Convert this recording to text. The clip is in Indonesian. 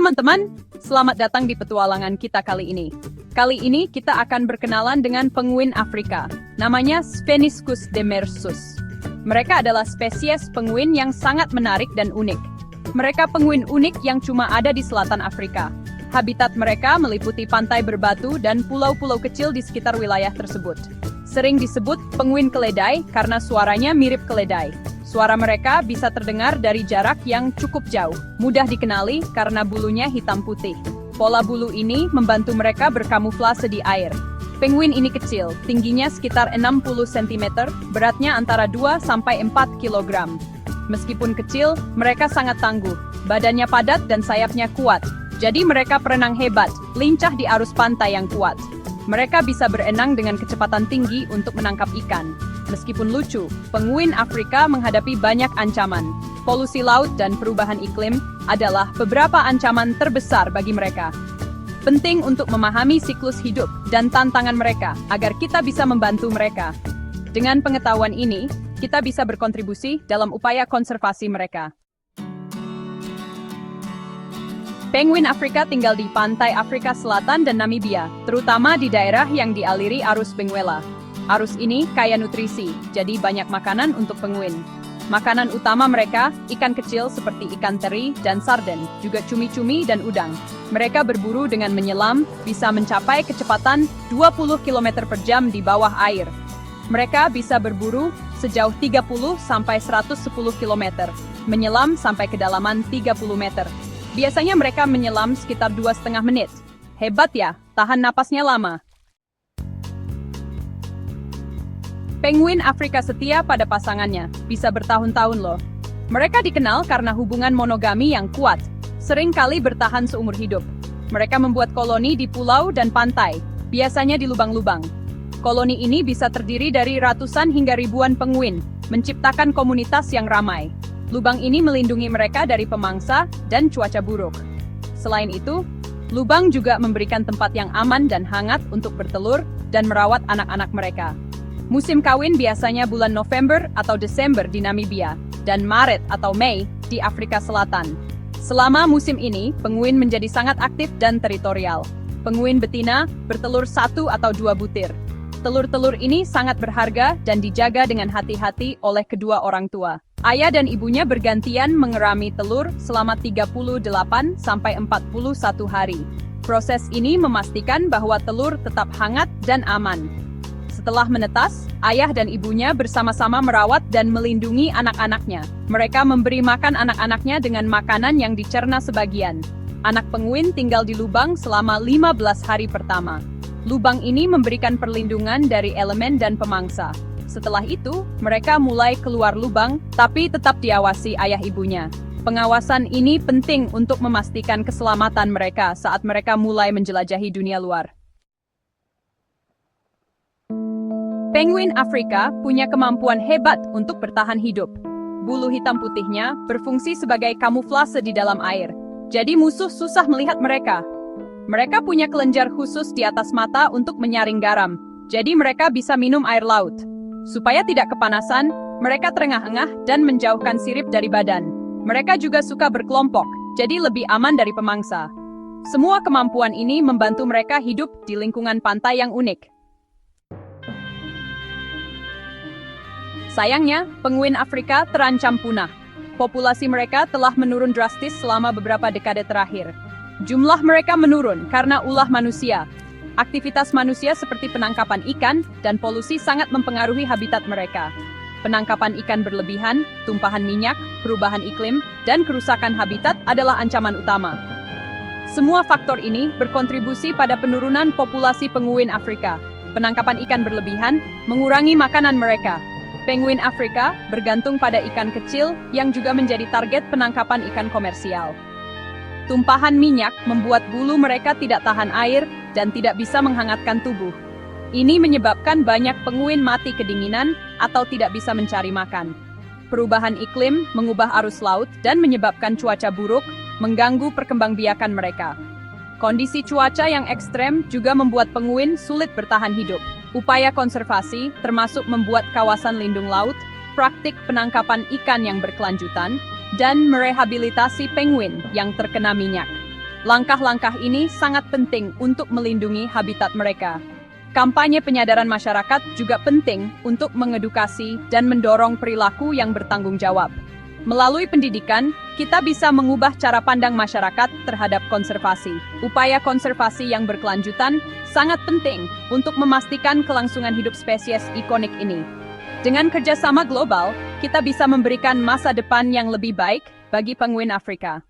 teman-teman, selamat datang di petualangan kita kali ini. Kali ini kita akan berkenalan dengan penguin Afrika, namanya Spheniscus demersus. Mereka adalah spesies penguin yang sangat menarik dan unik. Mereka penguin unik yang cuma ada di selatan Afrika. Habitat mereka meliputi pantai berbatu dan pulau-pulau kecil di sekitar wilayah tersebut. Sering disebut penguin keledai karena suaranya mirip keledai. Suara mereka bisa terdengar dari jarak yang cukup jauh, mudah dikenali karena bulunya hitam putih. Pola bulu ini membantu mereka berkamuflase di air. Penguin ini kecil, tingginya sekitar 60 cm, beratnya antara 2-4 kg. Meskipun kecil, mereka sangat tangguh, badannya padat dan sayapnya kuat. Jadi mereka perenang hebat, lincah di arus pantai yang kuat. Mereka bisa berenang dengan kecepatan tinggi untuk menangkap ikan. Meskipun lucu, penguin Afrika menghadapi banyak ancaman. Polusi laut dan perubahan iklim adalah beberapa ancaman terbesar bagi mereka. Penting untuk memahami siklus hidup dan tantangan mereka agar kita bisa membantu mereka. Dengan pengetahuan ini, kita bisa berkontribusi dalam upaya konservasi mereka. Penguin Afrika tinggal di pantai Afrika Selatan dan Namibia, terutama di daerah yang dialiri arus Benguela. Arus ini kaya nutrisi, jadi banyak makanan untuk penguin. Makanan utama mereka, ikan kecil seperti ikan teri dan sarden, juga cumi-cumi dan udang. Mereka berburu dengan menyelam, bisa mencapai kecepatan 20 km per jam di bawah air. Mereka bisa berburu sejauh 30-110 km, menyelam sampai kedalaman 30 meter. Biasanya mereka menyelam sekitar 2,5 menit. Hebat ya, tahan napasnya lama. Penguin Afrika setia pada pasangannya, bisa bertahun-tahun loh. Mereka dikenal karena hubungan monogami yang kuat, sering kali bertahan seumur hidup. Mereka membuat koloni di pulau dan pantai, biasanya di lubang-lubang. Koloni ini bisa terdiri dari ratusan hingga ribuan penguin, menciptakan komunitas yang ramai. Lubang ini melindungi mereka dari pemangsa dan cuaca buruk. Selain itu, lubang juga memberikan tempat yang aman dan hangat untuk bertelur dan merawat anak-anak mereka. Musim kawin biasanya bulan November atau Desember di Namibia, dan Maret atau Mei di Afrika Selatan. Selama musim ini, penguin menjadi sangat aktif dan teritorial. Penguin betina bertelur 1 atau 2 butir. Telur-telur ini sangat berharga dan dijaga dengan hati-hati oleh kedua orang tua. Ayah dan ibunya bergantian mengerami telur selama 38-41 hari. Proses ini memastikan bahwa telur tetap hangat dan aman. Setelah menetas, ayah dan ibunya bersama-sama merawat dan melindungi anak-anaknya. Mereka memberi makan anak-anaknya dengan makanan yang dicerna sebagian. Anak penguin tinggal di lubang selama 15 hari pertama. Lubang ini memberikan perlindungan dari elemen dan pemangsa. Setelah itu, mereka mulai keluar lubang, tapi tetap diawasi ayah ibunya. Pengawasan ini penting untuk memastikan keselamatan mereka saat mereka mulai menjelajahi dunia luar. Penguin Afrika punya kemampuan hebat untuk bertahan hidup. Bulu hitam putihnya berfungsi sebagai kamuflase di dalam air, jadi musuh susah melihat mereka. Mereka punya kelenjar khusus di atas mata untuk menyaring garam, jadi mereka bisa minum air laut. Supaya tidak kepanasan, mereka terengah-engah dan menjauhkan sirip dari badan. Mereka juga suka berkelompok, jadi lebih aman dari pemangsa. Semua kemampuan ini membantu mereka hidup di lingkungan pantai yang unik. Sayangnya, penguin Afrika terancam punah. Populasi mereka telah menurun drastis selama beberapa dekade terakhir. Jumlah mereka menurun karena ulah manusia. Aktivitas manusia seperti penangkapan ikan dan polusi sangat mempengaruhi habitat mereka. Penangkapan ikan berlebihan, tumpahan minyak, perubahan iklim, dan kerusakan habitat adalah ancaman utama. Semua faktor ini berkontribusi pada penurunan populasi penguin Afrika. Penangkapan ikan berlebihan mengurangi makanan mereka. Penguin Afrika bergantung pada ikan kecil yang juga menjadi target penangkapan ikan komersial. Tumpahan minyak membuat bulu mereka tidak tahan air dan tidak bisa menghangatkan tubuh. Ini menyebabkan banyak penguin mati kedinginan atau tidak bisa mencari makan. Perubahan iklim mengubah arus laut dan menyebabkan cuaca buruk, mengganggu perkembangbiakan mereka. Kondisi cuaca yang ekstrem juga membuat penguin sulit bertahan hidup. Upaya konservasi termasuk membuat kawasan lindung laut, praktik penangkapan ikan yang berkelanjutan, dan merehabilitasi penguin yang terkena minyak. Langkah-langkah ini sangat penting untuk melindungi habitat mereka. Kampanye penyadaran masyarakat juga penting untuk mengedukasi dan mendorong perilaku yang bertanggung jawab. Melalui pendidikan, kita bisa mengubah cara pandang masyarakat terhadap konservasi. Upaya konservasi yang berkelanjutan sangat penting untuk memastikan kelangsungan hidup spesies ikonik ini. Dengan kerjasama global, kita bisa memberikan masa depan yang lebih baik bagi penguin Afrika.